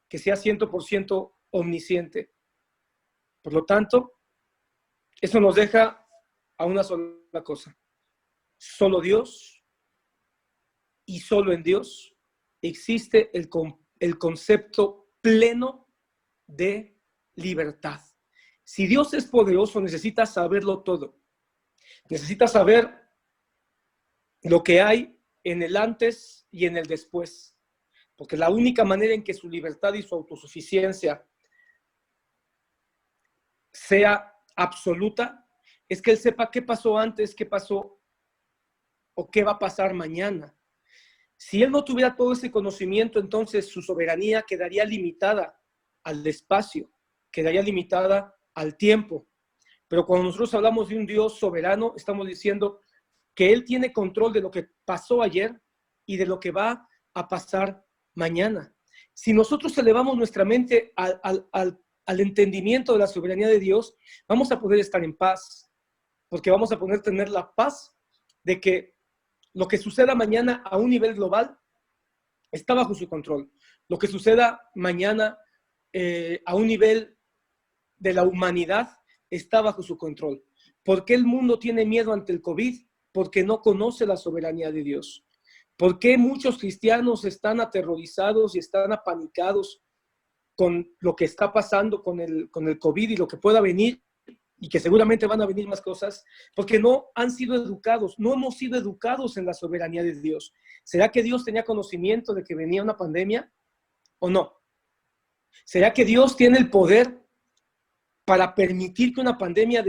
que sea 100% omnisciente. Por lo tanto, eso nos deja a una sola cosa. Solo Dios y solo en Dios existe el concepto pleno de libertad. Si Dios es poderoso, necesita saberlo todo. Necesita saber lo que hay en el antes y en el después. Porque la única manera en que su libertad y su autosuficiencia sea absoluta es que Él sepa qué pasó antes, qué pasó o qué va a pasar mañana. Si Él no tuviera todo ese conocimiento, entonces su soberanía quedaría limitada al espacio, quedaría limitada al tiempo. Pero cuando nosotros hablamos de un Dios soberano, estamos diciendo que Él tiene control de lo que pasó ayer y de lo que va a pasar mañana. Si nosotros elevamos nuestra mente al entendimiento de la soberanía de Dios, vamos a poder estar en paz, porque vamos a poder tener la paz de que lo que suceda mañana a un nivel global está bajo su control. Lo que suceda mañana a un nivel de la humanidad está bajo su control. ¿Por qué el mundo tiene miedo ante el COVID? Porque no conoce la soberanía de Dios. ¿Por qué muchos cristianos están aterrorizados y están apanicados con lo que está pasando con el COVID y lo que pueda venir? Y que seguramente van a venir más cosas, porque no han sido educados, no hemos sido educados en la soberanía de Dios. ¿Será que Dios tenía conocimiento de que venía una pandemia o no? ¿Será que Dios tiene el poder para permitir que una pandemia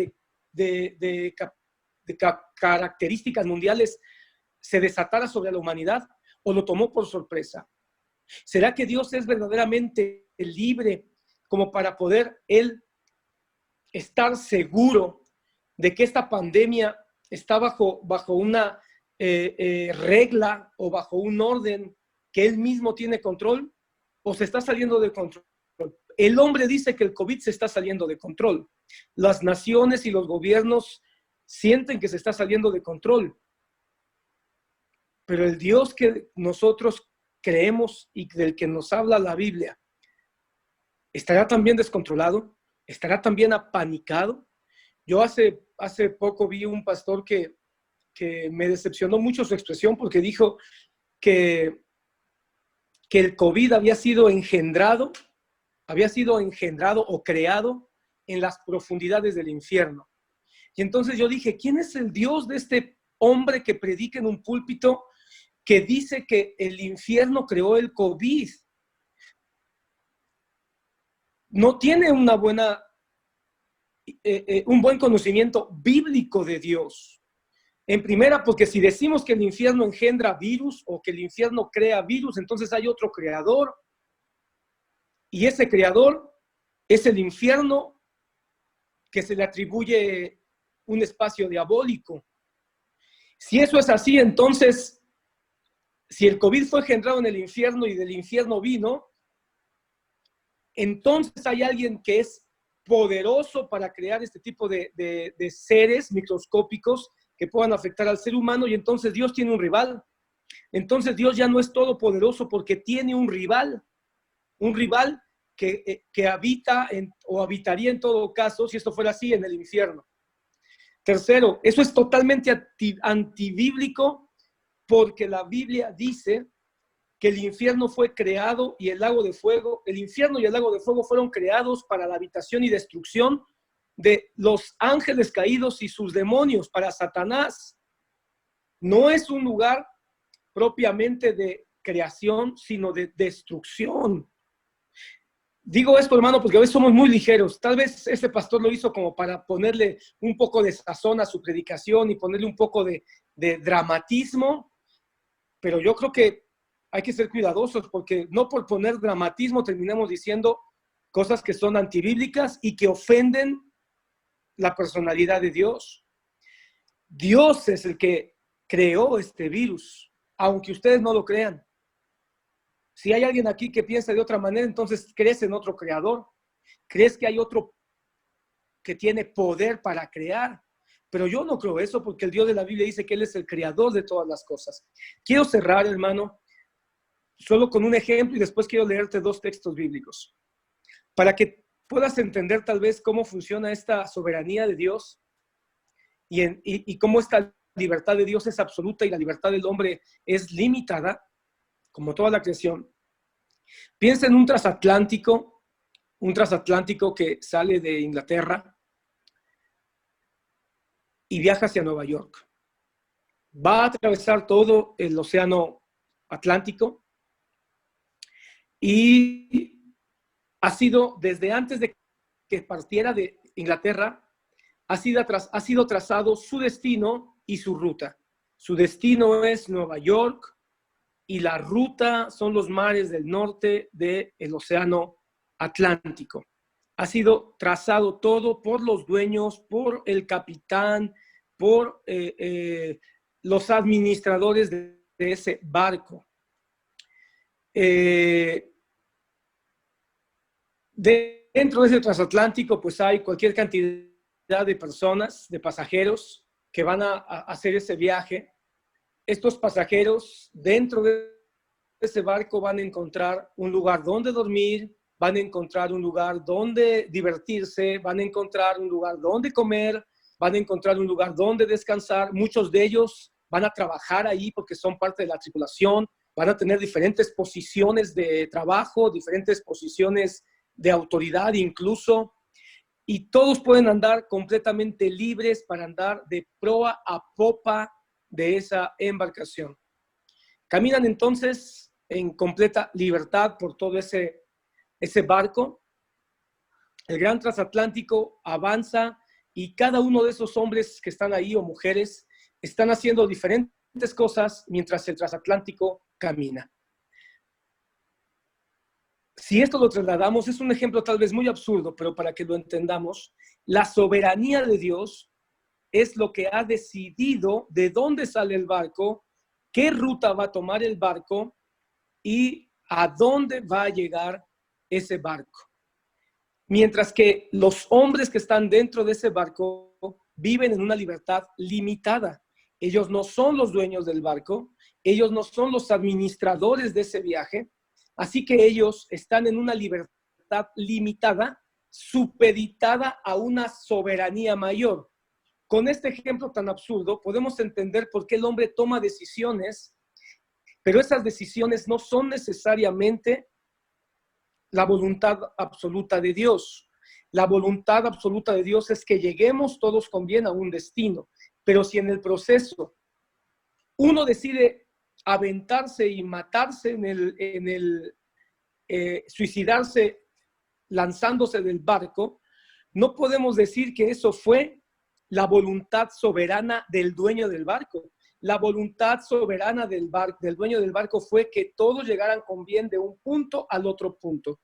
de características mundiales se desatara sobre la humanidad o lo tomó por sorpresa? ¿Será que Dios es verdaderamente libre como para poder Él estar seguro de que esta pandemia está bajo una regla o bajo un orden que Él mismo tiene control, o se está saliendo de control? El hombre dice que el COVID se está saliendo de control. Las naciones y los gobiernos sienten que se está saliendo de control. Pero el Dios que nosotros creemos y del que nos habla la Biblia, ¿estará también descontrolado? ¿Estará también apanicado? Yo hace poco vi un pastor que me decepcionó mucho su expresión, porque dijo que el COVID había sido engendrado o creado en las profundidades del infierno. Y entonces yo dije, ¿quién es el Dios de este hombre que predica en un púlpito que dice que el infierno creó el COVID? No tiene un buen conocimiento bíblico de Dios. En primera, porque si decimos que el infierno engendra virus o que el infierno crea virus, entonces hay otro creador. Y ese creador es el infierno, que se le atribuye un espacio diabólico. Si eso es así, entonces, si el COVID fue engendrado en el infierno y del infierno vino, entonces hay alguien que es poderoso para crear este tipo de seres microscópicos que puedan afectar al ser humano, y entonces Dios tiene un rival. Entonces Dios ya no es todopoderoso porque tiene un rival que habita o habitaría en todo caso, si esto fuera así, en el infierno. Tercero, eso es totalmente antibíblico, porque la Biblia dice que el infierno fue creado y el infierno y el lago de fuego fueron creados para la habitación y destrucción de los ángeles caídos y sus demonios, para Satanás. No es un lugar propiamente de creación, sino de destrucción. Digo esto, hermano, porque a veces somos muy ligeros. Tal vez este pastor lo hizo como para ponerle un poco de sazón a su predicación y ponerle un poco de dramatismo, pero yo creo que hay que ser cuidadosos, porque no por poner dramatismo terminamos diciendo cosas que son antibíblicas y que ofenden la personalidad de Dios. Dios es el que creó este virus, aunque ustedes no lo crean. Si hay alguien aquí que piensa de otra manera, entonces crees en otro creador, crees que hay otro que tiene poder para crear, pero yo no creo eso porque el Dios de la Biblia dice que Él es el creador de todas las cosas. Quiero cerrar, hermano, solo con un ejemplo y después quiero leerte 2 textos bíblicos para que puedas entender tal vez cómo funciona esta soberanía de Dios y cómo esta libertad de Dios es absoluta y la libertad del hombre es limitada, como toda la creación. Piensa en un transatlántico que sale de Inglaterra y viaja hacia Nueva York. Va a atravesar todo el océano Atlántico y ha sido, desde antes de que partiera de Inglaterra, ha sido trazado su destino y su ruta. Su destino es Nueva York y la ruta son los mares del norte del océano Atlántico. Ha sido trazado todo por los dueños, por el capitán, por los administradores de ese barco. Dentro de ese transatlántico, pues hay cualquier cantidad de personas, de pasajeros que van a hacer ese viaje. Estos pasajeros dentro de ese barco van a encontrar un lugar donde dormir, van a encontrar un lugar donde divertirse, van a encontrar un lugar donde comer, van a encontrar un lugar donde descansar. Muchos de ellos van a trabajar ahí porque son parte de la tripulación, van a tener diferentes posiciones de trabajo, diferentes posiciones de autoridad incluso, y todos pueden andar completamente libres para andar de proa a popa de esa embarcación. Caminan entonces en completa libertad por todo ese barco. El gran transatlántico avanza y cada uno de esos hombres que están ahí o mujeres están haciendo diferentes cosas mientras el transatlántico camina. Si esto lo trasladamos, es un ejemplo tal vez muy absurdo, pero para que lo entendamos, la soberanía de Dios es lo que ha decidido de dónde sale el barco, qué ruta va a tomar el barco y a dónde va a llegar ese barco. Mientras que los hombres que están dentro de ese barco viven en una libertad limitada. Ellos no son los dueños del barco, ellos no son los administradores de ese viaje, así que ellos están en una libertad limitada, supeditada a una soberanía mayor. Con este ejemplo tan absurdo, podemos entender por qué el hombre toma decisiones, pero esas decisiones no son necesariamente la voluntad absoluta de Dios. La voluntad absoluta de Dios es que lleguemos todos con bien a un destino, pero si en el proceso uno decide aventarse y matarse suicidarse lanzándose del barco, no podemos decir que eso fue la voluntad soberana del dueño del barco. La voluntad soberana del dueño del barco fue que todos llegaran con bien de un punto al otro punto.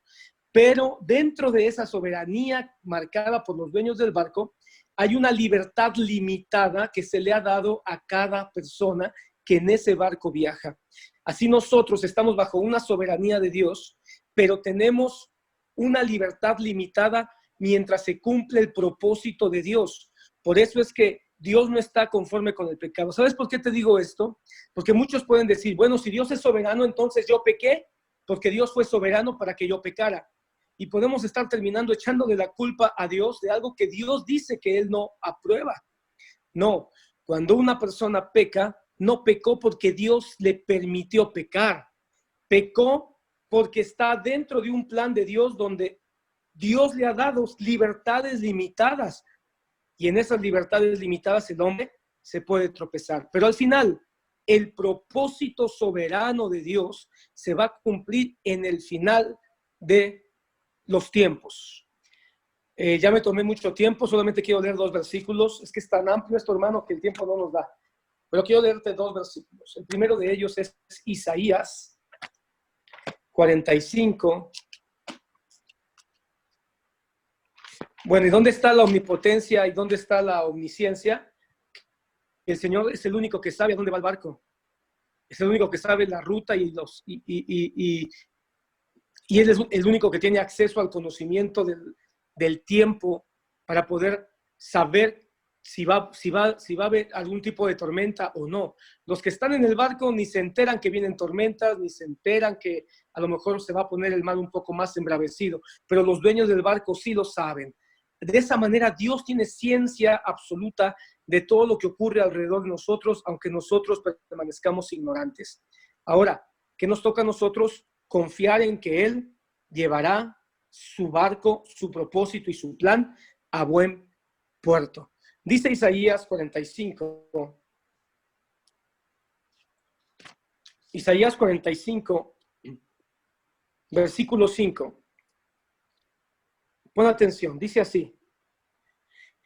Pero dentro de esa soberanía marcada por los dueños del barco, hay una libertad limitada que se le ha dado a cada persona que en ese barco viaja. Así nosotros estamos bajo una soberanía de Dios, pero tenemos una libertad limitada mientras se cumple el propósito de Dios. Por eso es que Dios no está conforme con el pecado. ¿Sabes por qué te digo esto? Porque muchos pueden decir, bueno, si Dios es soberano, entonces yo pequé, porque Dios fue soberano para que yo pecara. Y podemos estar terminando echándole la culpa a Dios de algo que Dios dice que Él no aprueba. No, cuando una persona peca, no pecó porque Dios le permitió pecar. Pecó porque está dentro de un plan de Dios donde Dios le ha dado libertades limitadas. Y en esas libertades limitadas el hombre se puede tropezar. Pero al final, el propósito soberano de Dios se va a cumplir en el final de los tiempos. Ya me tomé mucho tiempo, solamente quiero leer 2 versículos. Es que es tan amplio esto, hermano, que el tiempo no nos da. Pero quiero leerte 2 versículos. El primero de ellos es Isaías 45. Bueno, ¿y dónde está la omnipotencia y dónde está la omnisciencia? El Señor es el único que sabe a dónde va el barco. Es el único que sabe la ruta y Él es el único que tiene acceso al conocimiento del tiempo para poder saber si va a haber algún tipo de tormenta o no. Los que están en el barco ni se enteran que vienen tormentas, ni se enteran que a lo mejor se va a poner el mar un poco más embravecido, pero los dueños del barco sí lo saben. De esa manera Dios tiene ciencia absoluta de todo lo que ocurre alrededor de nosotros, aunque nosotros permanezcamos ignorantes. Ahora, ¿qué nos toca a nosotros? Confiar en que Él llevará su barco, su propósito y su plan a buen puerto. Dice Isaías 45. Isaías 45, versículo 5. Pon atención, dice así: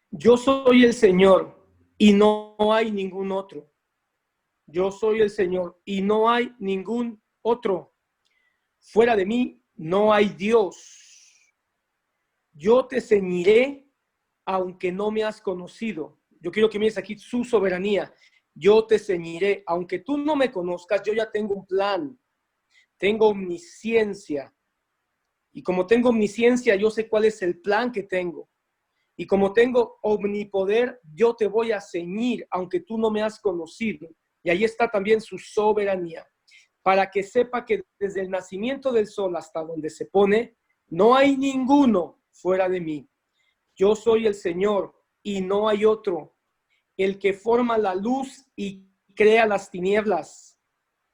yo soy el Señor y no hay ningún otro. Yo soy el Señor y no hay ningún otro. Fuera de mí no hay Dios. Yo te ceñiré aunque no me has conocido. Yo quiero que mires aquí su soberanía. Yo te ceñiré, aunque tú no me conozcas, yo ya tengo un plan. Tengo omnisciencia. Y como tengo omnisciencia, yo sé cuál es el plan que tengo. Y como tengo omnipoder, yo te voy a ceñir, aunque tú no me has conocido. Y ahí está también su soberanía. Para que sepa que desde el nacimiento del sol hasta donde se pone, no hay ninguno fuera de mí. Yo soy el Señor y no hay otro. El que forma la luz y crea las tinieblas.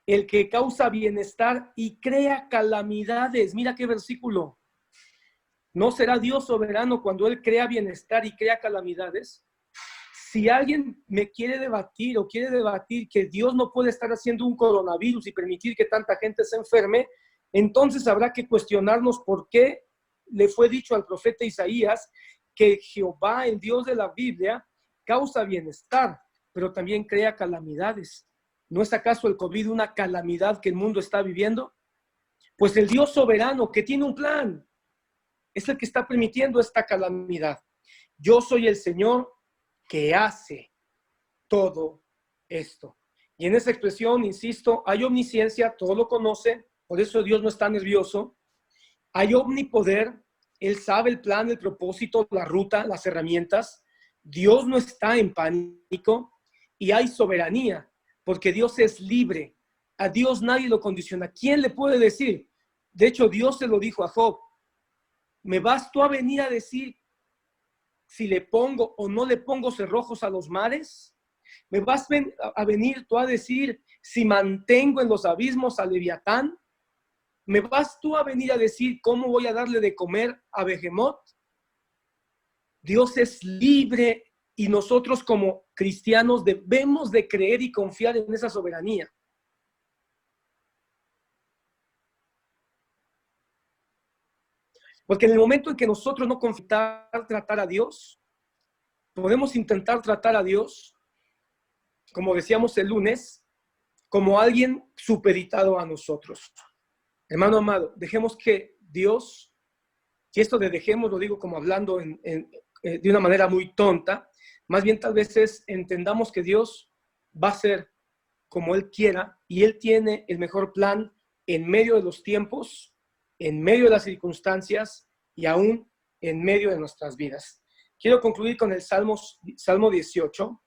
El que causa bienestar y crea calamidades. Mira qué versículo. ¿No será Dios soberano cuando Él crea bienestar y crea calamidades? Si alguien me quiere debatir o quiere debatir que Dios no puede estar haciendo un coronavirus y permitir que tanta gente se enferme, entonces habrá que cuestionarnos por qué le fue dicho al profeta Isaías que Jehová, el Dios de la Biblia, causa bienestar, pero también crea calamidades. ¿No es acaso el COVID una calamidad que el mundo está viviendo? Pues el Dios soberano que tiene un plan es el que está permitiendo esta calamidad. Yo soy el Señor que hace todo esto. Y en esa expresión, insisto, hay omnisciencia, todo lo conoce, por eso Dios no está nervioso. Hay omnipoder, Él sabe el plan, el propósito, la ruta, las herramientas. Dios no está en pánico y hay soberanía, porque Dios es libre. A Dios nadie lo condiciona. ¿Quién le puede decir? De hecho, Dios se lo dijo a Job. ¿Me vas tú a venir a decir si le pongo o no le pongo cerrojos a los mares? ¿Me vas a venir tú a decir si mantengo en los abismos a Leviatán? ¿Me vas tú a venir a decir cómo voy a darle de comer a Behemoth? Dios es libre y nosotros como cristianos debemos de creer y confiar en esa soberanía. Porque en el momento en que nosotros no confiamos tratar a Dios, podemos intentar tratar a Dios, como decíamos el lunes, como alguien supeditado a nosotros. Hermano amado, dejemos que Dios, y esto de dejemos lo digo como hablando de una manera muy tonta, más bien tal vez entendamos que Dios va a ser como Él quiera y Él tiene el mejor plan en medio de los tiempos, en medio de las circunstancias y aún en medio de nuestras vidas. Quiero concluir con el Salmo 18.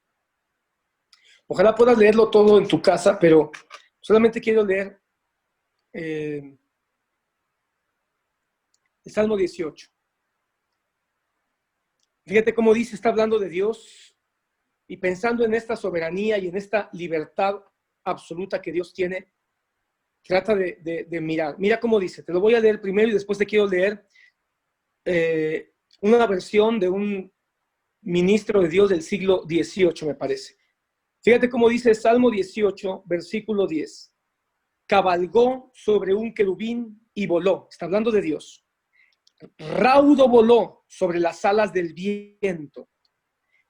Ojalá puedas leerlo todo en tu casa, pero solamente quiero leer el Salmo 18. Fíjate cómo dice, está hablando de Dios y pensando en esta soberanía y en esta libertad absoluta que Dios tiene, trata de mirar. Mira cómo dice, te lo voy a leer primero y después te quiero leer una versión de un ministro de Dios del siglo XVIII, me parece. Fíjate cómo dice Salmo 18, versículo 10. Cabalgó sobre un querubín y voló. Está hablando de Dios. Raudo voló sobre las alas del viento.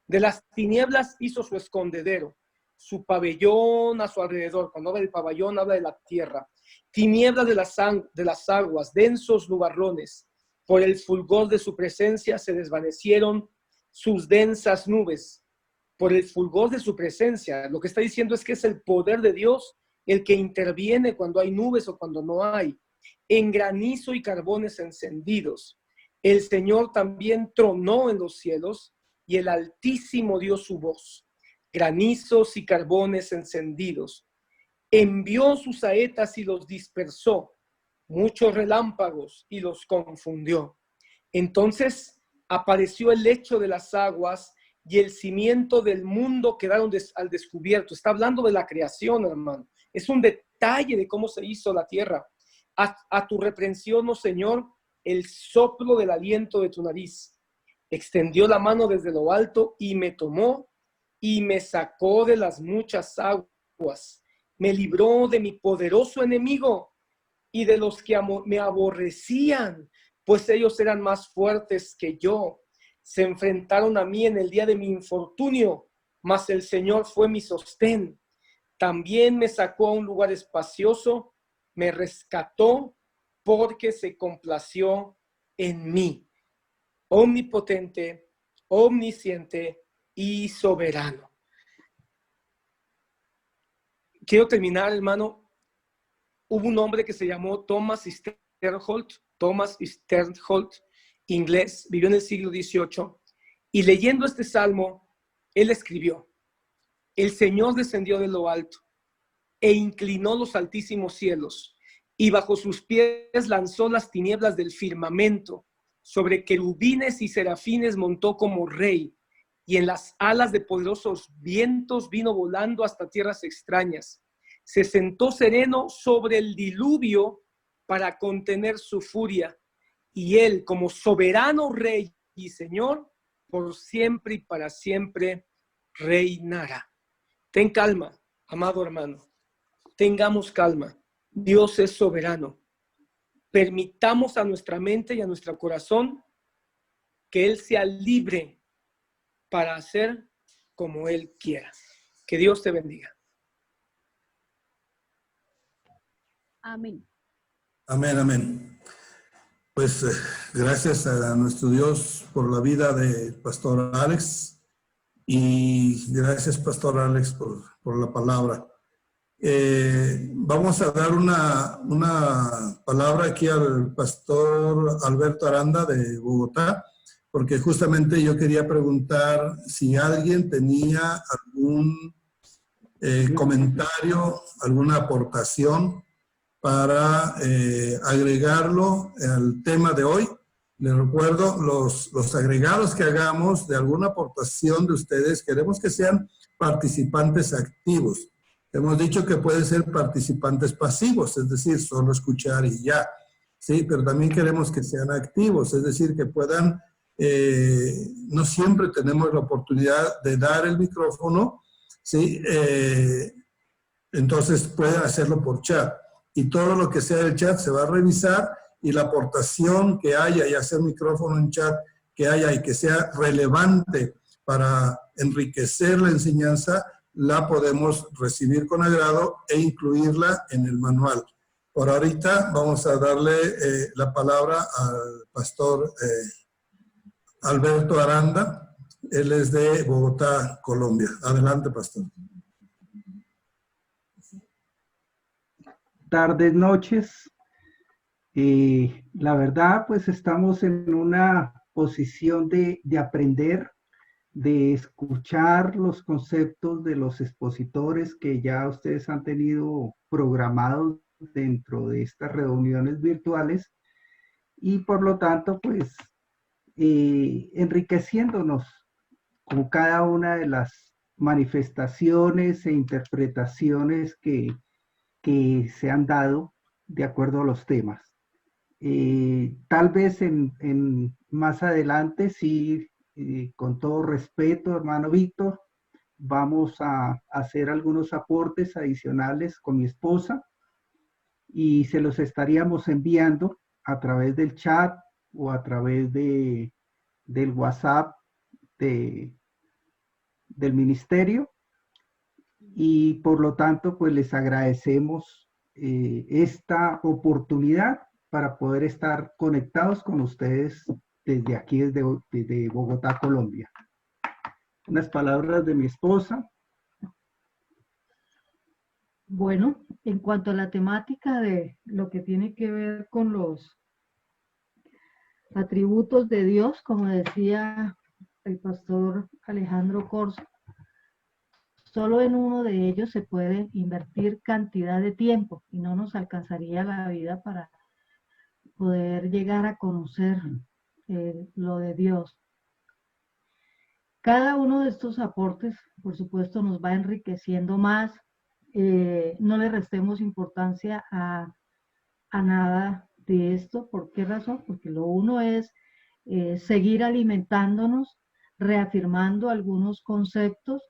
De las tinieblas hizo su escondedero. Su pabellón a su alrededor. Cuando habla del pabellón, habla de la tierra. Tinieblas de las aguas, densos nubarrones. Por el fulgor de su presencia se desvanecieron sus densas nubes. Por el fulgor de su presencia, lo que está diciendo es que es el poder de Dios el que interviene cuando hay nubes o cuando no hay. En granizo y carbones encendidos. El Señor también tronó en los cielos y el Altísimo dio su voz, granizos y carbones encendidos. Envió sus saetas y los dispersó, muchos relámpagos y los confundió. Entonces apareció el lecho de las aguas y el cimiento del mundo quedaron al descubierto. Está hablando de la creación, hermano. Es un detalle de cómo se hizo la tierra. A tu reprensión, oh Señor, el soplo del aliento de tu nariz. Extendió la mano desde lo alto y me tomó y me sacó de las muchas aguas. Me libró de mi poderoso enemigo y de los que me aborrecían, pues ellos eran más fuertes que yo. Se enfrentaron a mí en el día de mi infortunio, mas el Señor fue mi sostén. También me sacó a un lugar espacioso, me rescató porque se complació en mí. Omnipotente, omnisciente y soberano. Quiero terminar, hermano. Hubo un hombre que se llamó Thomas Sternholt, inglés, vivió en el siglo XVIII, y leyendo este salmo, él escribió: el Señor descendió de lo alto e inclinó los altísimos cielos, y bajo sus pies lanzó las tinieblas del firmamento. Sobre querubines y serafines montó como rey, y en las alas de poderosos vientos vino volando hasta tierras extrañas. Se sentó sereno sobre el diluvio para contener su furia, y él, como soberano rey y señor, por siempre y para siempre reinará. Ten calma, amado hermano. Tengamos calma. Dios es soberano. Permitamos a nuestra mente y a nuestro corazón que Él sea libre para hacer como Él quiera. Que Dios te bendiga. Amén. Amén, amén. Pues gracias a nuestro Dios por la vida de Pastor Alex, y gracias, Pastor Alex, por la palabra. Vamos a dar una palabra aquí al Pastor Alberto Aranda de Bogotá, porque justamente yo quería preguntar si alguien tenía algún comentario, alguna aportación para agregarlo al tema de hoy. Les recuerdo, los agregados que hagamos de alguna aportación de ustedes, queremos que sean participantes activos. Hemos dicho que pueden ser participantes pasivos, es decir, solo escuchar y ya. Sí, pero también queremos que sean activos, es decir, que puedan, no siempre tenemos la oportunidad de dar el micrófono, ¿sí? Entonces pueden hacerlo por chat. Y todo lo que sea del chat se va a revisar, y la aportación que haya, ya sea micrófono en chat, que haya y que sea relevante para enriquecer la enseñanza, la podemos recibir con agrado e incluirla en el manual. Por ahorita vamos a darle la palabra al pastor Alberto Aranda. Él es de Bogotá, Colombia. Adelante, pastor. Tardes, noches. La verdad, pues estamos en una posición de aprender, de escuchar los conceptos de los expositores que ya ustedes han tenido programados dentro de estas reuniones virtuales, y por lo tanto, pues enriqueciéndonos con cada una de las manifestaciones e interpretaciones que se han dado de acuerdo a los temas. Tal vez más adelante, sí, con todo respeto, hermano Víctor, vamos a hacer algunos aportes adicionales con mi esposa, y se los estaríamos enviando a través del chat o a través del WhatsApp del ministerio, y por lo tanto, pues les agradecemos esta oportunidad para poder estar conectados con ustedes desde aquí, desde Bogotá, Colombia. Unas palabras de mi esposa. Bueno, en cuanto a la temática de lo que tiene que ver con los atributos de Dios, como decía el pastor Alejandro Corzo, solo en uno de ellos se puede invertir cantidad de tiempo y no nos alcanzaría la vida para poder llegar a conocer lo de Dios. Cada uno de estos aportes, por supuesto, nos va enriqueciendo más. No le restemos importancia a nada de esto. ¿Por qué razón? Porque lo uno es seguir alimentándonos, reafirmando algunos conceptos.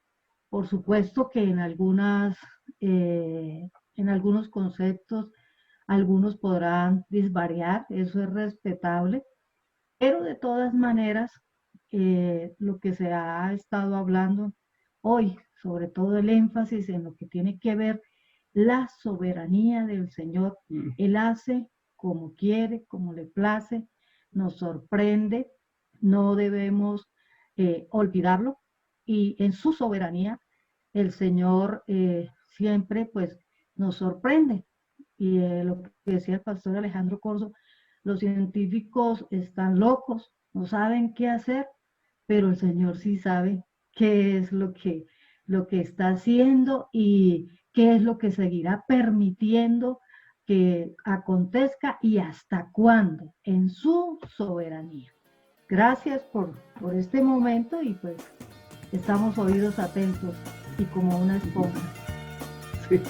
Por supuesto que en algunos conceptos algunos podrán disvariar, eso es respetable, pero de todas maneras lo que se ha estado hablando hoy, sobre todo el énfasis en lo que tiene que ver la soberanía del Señor. Él hace como quiere, como le place, nos sorprende, no debemos olvidarlo, y en su soberanía el Señor siempre pues nos sorprende. Y lo que decía el pastor Alejandro Corzo, los científicos están locos, no saben qué hacer, pero el Señor sí sabe qué es lo que está haciendo y qué es lo que seguirá permitiendo que acontezca y hasta cuándo, en su soberanía. Gracias por este momento, y pues estamos oídos atentos y como una esponja. Sí.